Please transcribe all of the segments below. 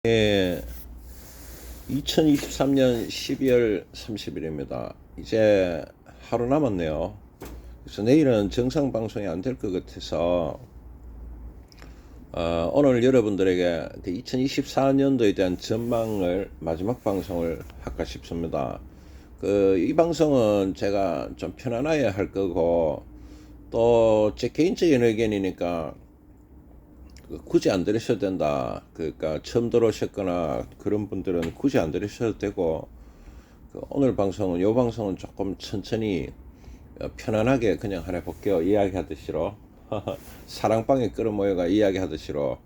예, 2023년 12월 30일입니다. 이제 하루 남았네요. 그래서 내일은 정상 방송이 안 될 것 같아서 오늘 여러분들에게 2024년도에 대한 전망을 마지막 방송을 할까 싶습니다. 이 방송은 제가 좀 편안하게 할 거고 또 제 개인적인 의견이니까 굳이 안 들으셔도 된다. 그러니까 처음 들어오셨거나 그런 분들은 굳이 안 들으셔도 되고, 오늘 방송은 요 방송은 조금 천천히 편안하게 그냥 하나 볼게요. 이야기하듯이로 사랑방에 끌어모여가 이야기하듯이로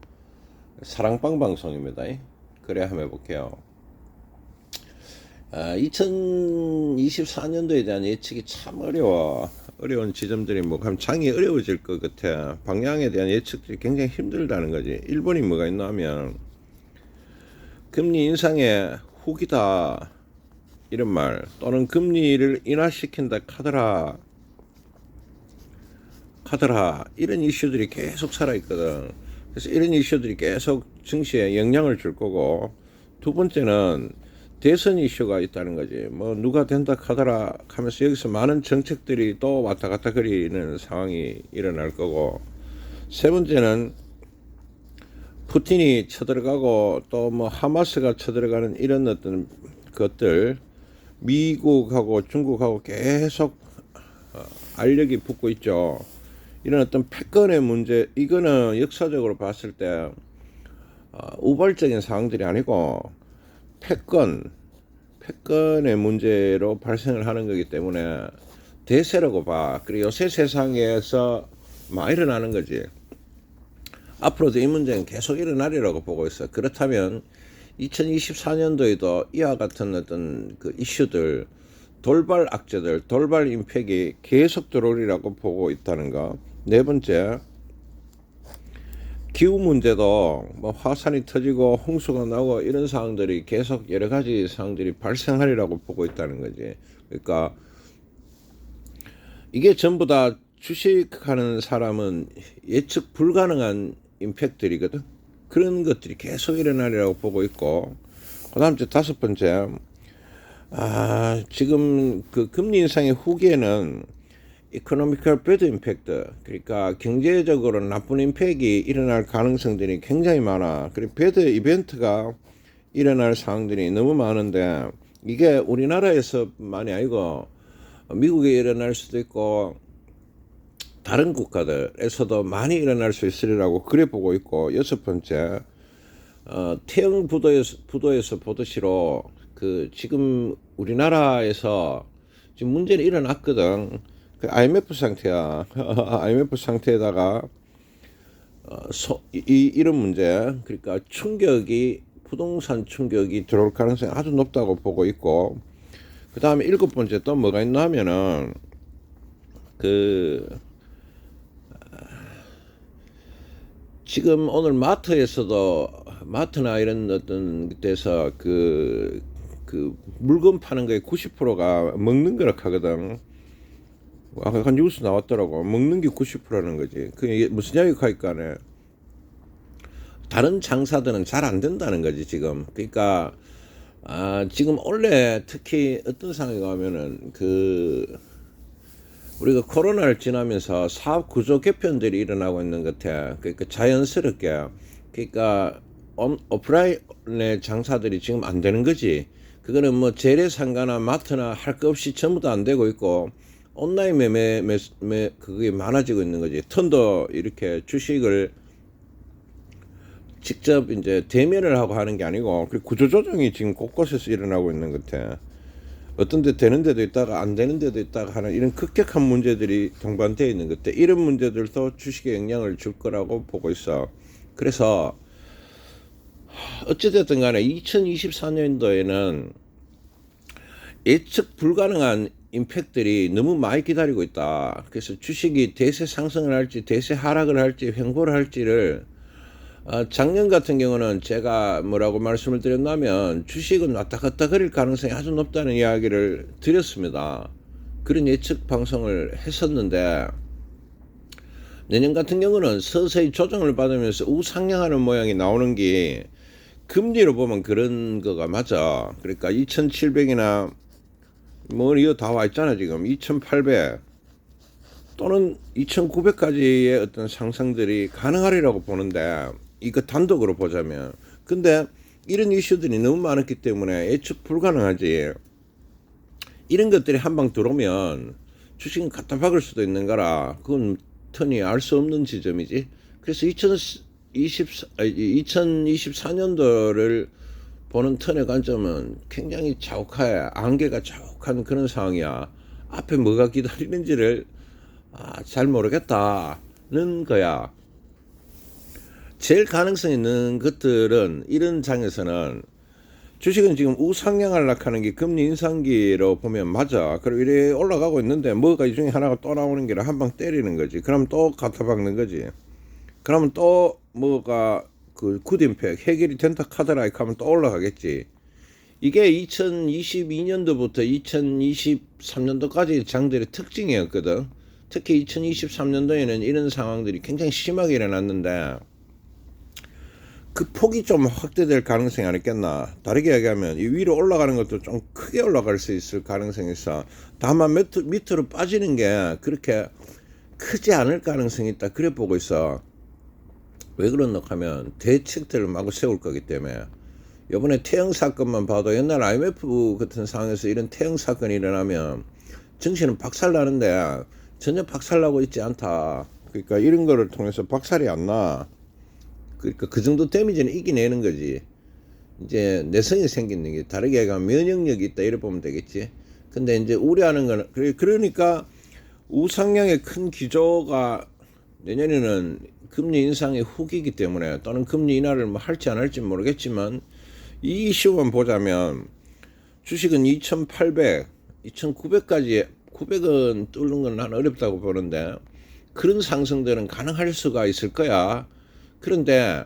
사랑방 방송입니다. 그래 한번 해볼게요. 2024년도에 대한 예측이 참 어려운 지점들이 하면 장이 어려워질 것 같아. 방향에 대한 예측들이 굉장히 힘들다는 거지. 일본이 뭐가 있나 하면 금리 인상의 후기다 이런 말, 또는 금리를 인하시킨다 카더라 이런 이슈들이 계속 살아있거든. 그래서 이런 이슈들이 계속 증시에 영향을 줄 거고, 두 번째는 대선 이슈가 있다는 거지. 누가 된다 카더라 하면서 여기서 많은 정책들이 또 왔다 갔다 거리는 상황이 일어날 거고, 세 번째는 푸틴이 쳐들어가고 또 하마스가 쳐들어가는 이런 어떤 것들, 미국하고 중국하고 계속 알력이 붙고 있죠. 이런 어떤 패권의 문제, 이거는 역사적으로 봤을 때 우발적인 상황들이 아니고 패권의 문제로 발생을 하는 거기 때문에 대세라고 봐. 그리고 요새 세상에서 일어나는 거지. 앞으로도 이 문제는 계속 일어나리라고 보고 있어. 그렇다면 2024년도에도 이와 같은 어떤 그 이슈들, 돌발 악재들, 돌발 임팩이 계속 들어오리라고 보고 있다는 거. 네 번째, 기후 문제도 화산이 터지고 홍수가 나고 이런 상황들이 계속 여러 가지 상황들이 발생하리라고 보고 있다는 거지. 그러니까 이게 전부 다 주식하는 사람은 예측 불가능한 임팩트들이거든. 그런 것들이 계속 일어나리라고 보고 있고, 그 다음 다섯 번째, 지금 그 금리 인상의 후기에는 economical bad impact, 그러니까 경제적으로 나쁜 임팩이 일어날 가능성들이 굉장히 많아. 그리고 bad 이벤트가 일어날 상황들이 너무 많은데, 이게 우리나라에서만이 아니고 미국에 일어날 수도 있고 다른 국가들에서도 많이 일어날 수 있으리라고 그래 보고 있고, 여섯 번째, 태영 부도에서 보듯이로 지금 우리나라에서 지금 문제는 일어났거든. IMF 상태야. IMF 상태에다가 이런 문제, 그러니까 부동산 충격이 들어올 가능성이 아주 높다고 보고 있고, 그 다음에 일곱 번째 또 뭐가 있나 하면은 지금 오늘 마트나 이런 어떤 데서 물건 파는 거에 90%가 먹는 거라 하거든. 아까 뉴스 나왔더라고. 먹는 게 90%라는 거지. 그게 무슨 이야기가 있까네. 다른 장사들은 잘 안 된다는 거지 지금. 그러니까 지금 원래 특히 어떤 상황이 가면은 우리가 코로나를 지나면서 사업 구조 개편들이 일어나고 있는 것 같아. 그러니까 자연스럽게, 그러니까 오프라인의 장사들이 지금 안 되는 거지. 그거는 재래상가나 마트나 할 거 없이 전부 다 안 되고 있고, 온라인 매매 그게 많아지고 있는 거지. 턴도 이렇게 주식을 직접 이제 대면을 하고 하는 게 아니고, 그리고 구조조정이 지금 곳곳에서 일어나고 있는 것 같아. 어떤 데 되는 데도 있다가 안 되는 데도 있다가 하는 이런 급격한 문제들이 동반되어 있는 것 같아. 이런 문제들도 주식에 영향을 줄 거라고 보고 있어. 그래서 어찌됐든 간에 2024년도에는 예측 불가능한 임팩트들이 너무 많이 기다리고 있다. 그래서 주식이 대세 상승을 할지 대세 하락을 할지 횡보를 할지를, 작년 같은 경우는 제가 뭐라고 말씀을 드렸냐면 주식은 왔다 갔다 거릴 가능성이 아주 높다는 이야기를 드렸습니다. 그런 예측 방송을 했었는데, 내년 같은 경우는 서서히 조정을 받으면서 우상향하는 모양이 나오는 게 금리로 보면 그런 거가 맞아. 그러니까 2,700이나 뭐 이거 다 와 있잖아 지금 2,800 또는 2,900까지의 어떤 상승들이 가능하리라고 보는데 이거 단독으로 보자면 근데 이런 이슈들이 너무 많았기 때문에 예측 불가능하지. 이런 것들이 한 방 들어오면 주식은 갖다 박을 수도 있는 거라 그건 턴이 알 수 없는 지점이지. 그래서 2024년도를 보는 턴의 관점은 굉장히 자욱해. 안개가 자욱한 그런 상황이야. 앞에 뭐가 기다리는지를 잘 모르겠다는 거야. 제일 가능성 있는 것들은 이런 장에서는 주식은 지금 우상향하려고 하는 게 금리 인상기로 보면 맞아. 그리고 이래 올라가고 있는데 뭐가 이 중에 하나가 또 나오는 게라 한 방 때리는 거지. 그럼 또 갖다 박는 거지. 그러면 또 뭐가 그 굿임팩 해결이 된다 카드라이크 하면 또 올라가겠지. 이게 2022년도부터 2023년도까지 장들의 특징이었거든. 특히 2023년도에는 이런 상황들이 굉장히 심하게 일어났는데 그 폭이 좀 확대될 가능성이 아니겠나. 다르게 얘기하면 이 위로 올라가는 것도 좀 크게 올라갈 수 있을 가능성이 있어. 다만 밑으로 빠지는 게 그렇게 크지 않을 가능성이 있다. 그래 보고 있어. 왜 그런가 하면 대책들을 마구 세울 거기 때문에. 이번에 태형 사건만 봐도 옛날 IMF 같은 상황에서 이런 태형 사건이 일어나면 증시는 박살나는데 전혀 박살나고 있지 않다. 그러니까 이런 거를 통해서 박살이 안 나. 그러니까 그 정도 데미지는 이겨내는 거지. 이제 내성이 생기는 게 다르게 얘기하면 면역력이 있다 이래 보면 되겠지. 근데 이제 우려하는 거는 그러니까 우상향의 큰 기조가 내년에는 금리 인상의 후기이기 때문에 또는 금리 인하를 뭐 할지 안 할지 모르겠지만 이 이슈만 보자면 주식은 2,800, 2,900까지 900은 뚫는 건 난 어렵다고 보는데 그런 상승들은 가능할 수가 있을 거야. 그런데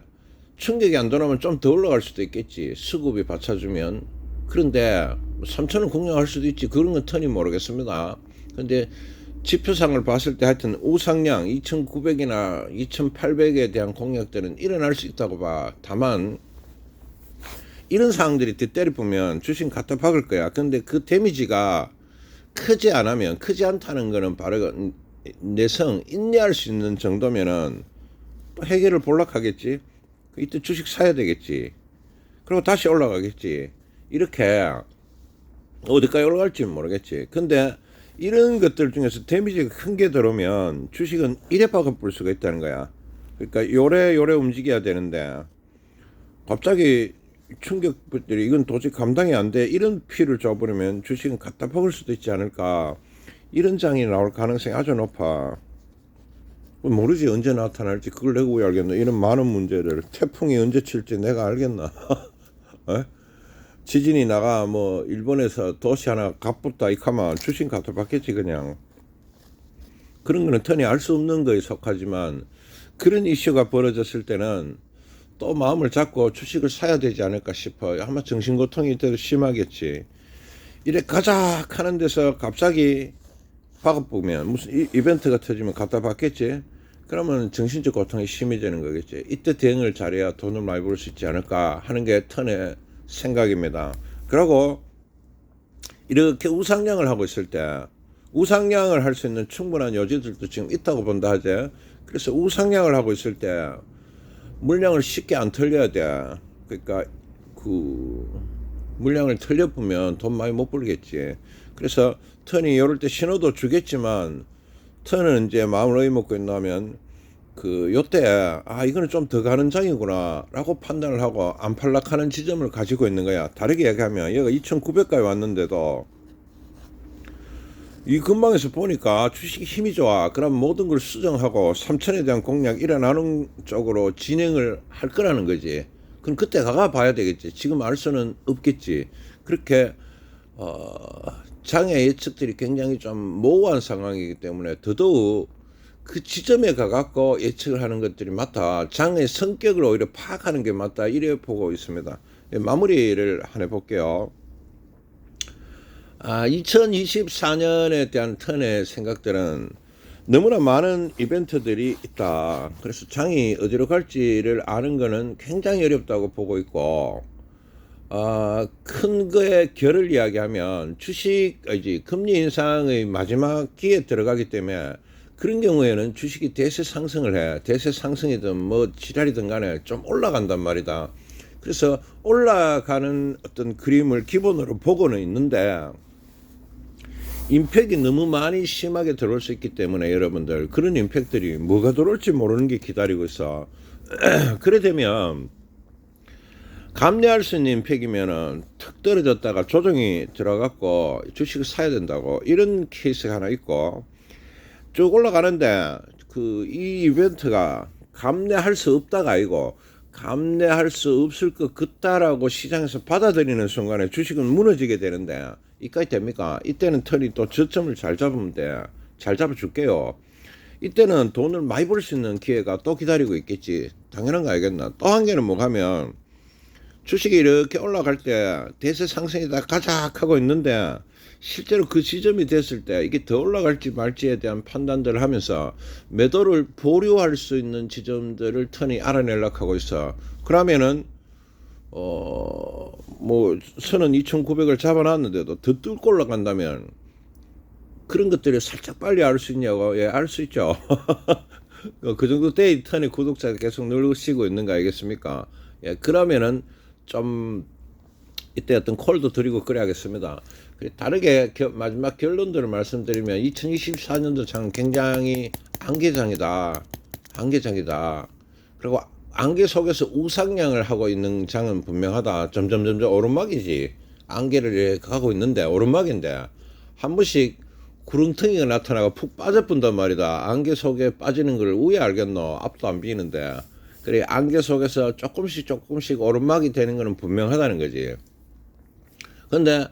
충격이 안 들어오면 좀 더 올라갈 수도 있겠지. 수급이 받쳐주면. 그런데 3,000원 공략할 수도 있지. 그런 건 턴이 모르겠습니다. 근데 지표상을 봤을 때 하여튼 우상향 2,900이나 2,800에 대한 공략들은 일어날 수 있다고 봐. 다만 이런 상황들이 때려 보면 주식 갖다 박을 거야. 근데 그 데미지가 크지 않으면 크지 않다는 거는 바로 내성 인내할 수 있는 정도면은 해결을 볼락하겠지. 이때 주식 사야 되겠지. 그리고 다시 올라가겠지. 이렇게 어디까지 올라갈지는 모르겠지. 근데 이런 것들 중에서 데미지가 큰 게 들어오면 주식은 이래 박아볼 수가 있다는 거야. 그러니까 요래 움직여야 되는데 갑자기 충격들이 이건 도저히 감당이 안 돼. 이런 피를 줘버리면 주식은 갖다 박을 수도 있지 않을까. 이런 장이 나올 가능성이 아주 높아. 모르지 언제 나타날지. 그걸 내가 왜 알겠나. 이런 많은 문제를 태풍이 언제 칠지 내가 알겠나. 지진이 나가 뭐 일본에서 도시 하나 갑붙다 이카면 주식 갖다 받겠지 그냥. 그런 거는 턴이 알 수 없는 거에 속하지만 그런 이슈가 벌어졌을 때는 또 마음을 잡고 주식을 사야 되지 않을까 싶어. 아마 정신고통이 이때도 심하겠지. 이래 가작 하는 데서 갑자기 박아보면 무슨 이벤트가 터지면 갖다 받겠지. 그러면 정신적 고통이 심해지는 거겠지. 이때 대응을 잘해야 돈을 많이 벌 수 있지 않을까 하는 게 턴의 생각입니다. 그리고 이렇게 우상향을 하고 있을 때 우상향을 할 수 있는 충분한 여지들도 지금 있다고 본다 하지. 그래서 우상향을 하고 있을 때 물량을 쉽게 안 털려야 돼. 그러니까 그 물량을 털려보면 돈 많이 못 벌겠지. 그래서 턴이 이럴 때 신호도 주겠지만 턴은 이제 마음을 의먹고 있나면 그 요때 이거는 좀 더 가는 장이구나 라고 판단을 하고 안 팔락하는 지점을 가지고 있는 거야. 다르게 얘기하면 얘가 2,900까지 왔는데도 이 근방에서 보니까 주식이 힘이 좋아. 그럼 모든 걸 수정하고 3,000에 대한 공략 일어나는 쪽으로 진행을 할 거라는 거지. 그럼 그때 가가 봐야 되겠지. 지금 알 수는 없겠지. 그렇게 장의 예측들이 굉장히 좀 모호한 상황이기 때문에 더더욱 그 지점에 가갖고 예측을 하는 것들이 맞다. 장의 성격을 오히려 파악하는 게 맞다. 이래 보고 있습니다. 마무리를 하나 해볼게요. 2024년에 대한 턴의 생각들은 너무나 많은 이벤트들이 있다. 그래서 장이 어디로 갈지를 아는 거는 굉장히 어렵다고 보고 있고, 큰 거의 결을 이야기하면 금리 인상의 마지막 기에 들어가기 때문에 그런 경우에는 주식이 대세 상승을 해. 대세 상승이든 뭐 지랄이든 간에 좀 올라간단 말이다. 그래서 올라가는 어떤 그림을 기본으로 보고는 있는데, 임팩이 너무 많이 심하게 들어올 수 있기 때문에 여러분들, 그런 임팩들이 뭐가 들어올지 모르는 게 기다리고 있어. 그래 되면 감내할 수 있는 임팩이면은 턱 떨어졌다가 조정이 들어갔고 주식을 사야 된다고, 이런 케이스가 하나 있고, 쭉 올라가는데 이 이벤트가 감내할 수 없다가 아니고 감내할 수 없을 것 같다라고 시장에서 받아들이는 순간에 주식은 무너지게 되는데, 이까지 됩니까? 이때는 턴이 또 저점을 잘 잡으면 돼. 잘 잡아줄게요. 이때는 돈을 많이 벌 수 있는 기회가 또 기다리고 있겠지. 당연한 거 알겠나? 또 한 개는 뭐 하면, 주식이 이렇게 올라갈 때 대세 상승이다 가자 하고 있는데, 실제로 그 지점이 됐을 때 이게 더 올라갈지 말지에 대한 판단들을 하면서 매도를 보류할 수 있는 지점들을 턴이 알아내려고 하고 있어. 그러면은 뭐 선은 2,900을 잡아놨는데도 더 뚫고 올라간다면 그런 것들을 살짝 빨리 알 수 있냐고. 예, 알 수 있죠. 그 정도 데이 턴의 구독자가 계속 누르시고 있는 거 알겠습니까? 예, 그러면은 좀 이때 어떤 콜도 드리고 그래야겠습니다. 다르게 마지막 결론들을 말씀드리면 2024년도 장 굉장히 안개장이다. 안개장이다. 그리고 안개 속에서 우상향을 하고 있는 장은 분명하다. 점점 오르막이지. 안개를 가고 있는데 오르막인데 한 번씩 구름텅이가 나타나고 푹 빠져본단 말이다. 안개 속에 빠지는 걸 왜 알겠노? 앞도 안 비는데. 그래, 안개 속에서 조금씩 오르막이 되는 거는 분명하다는 거지. 근데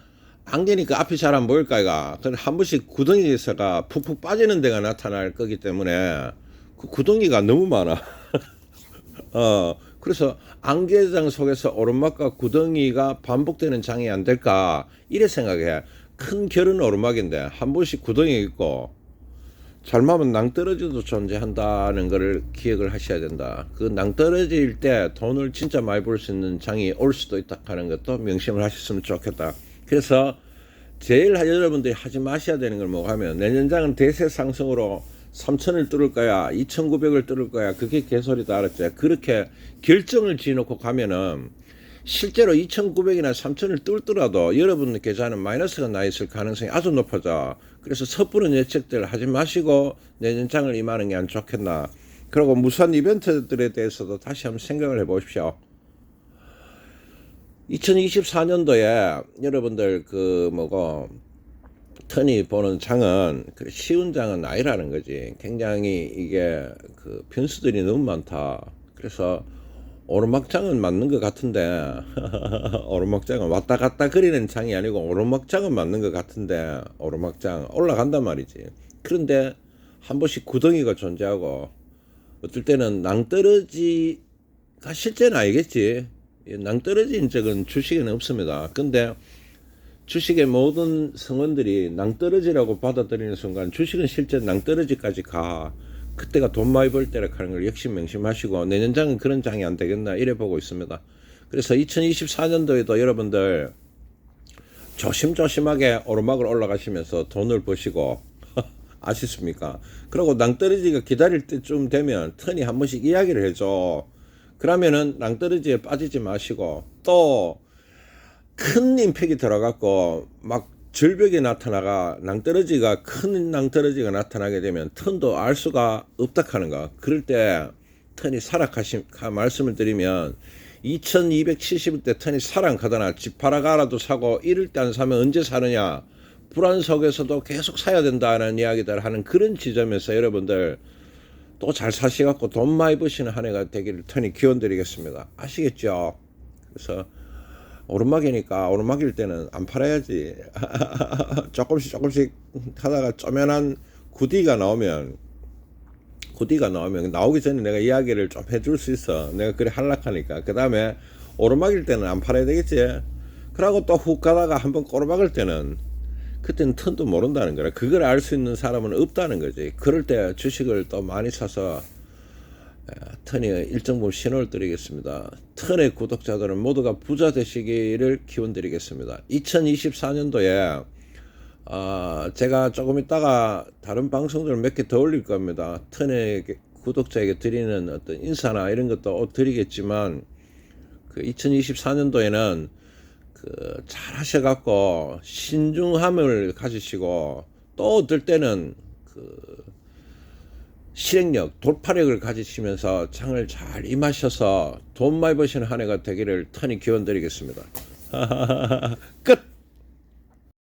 안개니까 앞이 잘 안 보일까 이가. 근데 한 번씩 구덩이에서가 푹푹 빠지는 데가 나타날 거기 때문에 그 구덩이가 너무 많아. 그래서 안개장 속에서 오르막과 구덩이가 반복되는 장이 안 될까 이래 생각해. 큰 결은 오르막인데 한 번씩 구덩이 있고, 잘못하면 낭떠러지도 존재한다는 것을 기억을 하셔야 된다. 그 낭떠러질 때 돈을 진짜 많이 벌 수 있는 장이 올 수도 있다 하는 것도 명심을 하셨으면 좋겠다. 그래서 제일 여러분들이 하지 마셔야 되는 걸 뭐 하면, 내년장은 대세 상승으로 3,000을 뚫을 거야, 2,900을 뚫을 거야, 그게 개소리다, 알았지? 그렇게 결정을 지어놓고 가면은 실제로 2,900이나 3,000을 뚫더라도 여러분 계좌는 마이너스가 나 있을 가능성이 아주 높아져. 그래서 섣부른 예측들 하지 마시고 내년장을 임하는 게 안 좋겠나. 그리고 무선 이벤트들에 대해서도 다시 한번 생각을 해보십시오. 2024년도에 여러분들 턴이 보는 장은 쉬운 장은 아니라는 거지. 굉장히 이게 변수들이 너무 많다. 그래서 오르막장은 맞는 것 같은데 오르막장은 왔다 갔다 그리는 장이 아니고 오르막장은 맞는 것 같은데, 오르막장 올라간단 말이지. 그런데 한 번씩 구덩이가 존재하고, 어떨 때는 낭떠러지가 실제는 아니겠지. 낭떠러지인 적은 주식에는 없습니다. 근데 주식의 모든 성원들이 낭떠러지라고 받아들이는 순간 주식은 실제 낭떠러지까지 가. 그때가 돈 많이 벌 때라 하는 걸 역시 명심하시고, 내년장은 그런 장이 안 되겠나 이래 보고 있습니다. 그래서 2024년도에도 여러분들 조심조심하게 오르막을 올라가시면서 돈을 버시고 아시습니까? 그리고 낭떠러지가 기다릴 때쯤 되면 턴이 한 번씩 이야기를 해줘. 그러면은 낭떠러지에 빠지지 마시고, 또 큰 임팩이 들어갔고 막 절벽이 나타나가 큰 낭떠러지가 나타나게 되면 턴도 알 수가 없다 하는 거. 그럴 때 턴이 말씀을 드리면 2270일 때 턴이 사랑하다나 집 팔아가라도 사고, 이럴 때 안 사면 언제 사느냐, 불안 속에서도 계속 사야 된다는 이야기들 하는 그런 지점에서 여러분들 또 잘 사시갖고 돈 많이 버시는 한 해가 되기를 턴이 기원 드리겠습니다. 아시겠죠? 그래서 오르막이니까 오르막일 때는 안 팔아야지. 조금씩 하다가 쪼면한 구디가 나오면 나오기 전에 내가 이야기를 좀 해줄 수 있어. 내가 그래 하려하니까. 그 다음에 오르막일 때는 안 팔아야 되겠지. 그러고 또 훅 가다가 한번 꼬르박을 때는 그때는 턴도 모른다는 거라. 그걸 알 수 있는 사람은 없다는 거지. 그럴 때 주식을 또 많이 사서 턴이 일정 부분 신호를 드리겠습니다. 턴의 구독자들은 모두가 부자 되시기를 기원드리겠습니다. 2024년도에 제가 조금 있다가 다른 방송들을 몇 개 더 올릴 겁니다. 턴의 구독자에게 드리는 어떤 인사나 이런 것도 드리겠지만, 그 2024년도에는 잘 하셔갖고 신중함을 가지시고, 또 어떨 때는 실행력, 돌파력을 가지시면서 장을 잘 임하셔서 돈 많이 버시는 한 해가 되기를 턴이 기원드리겠습니다. 끝!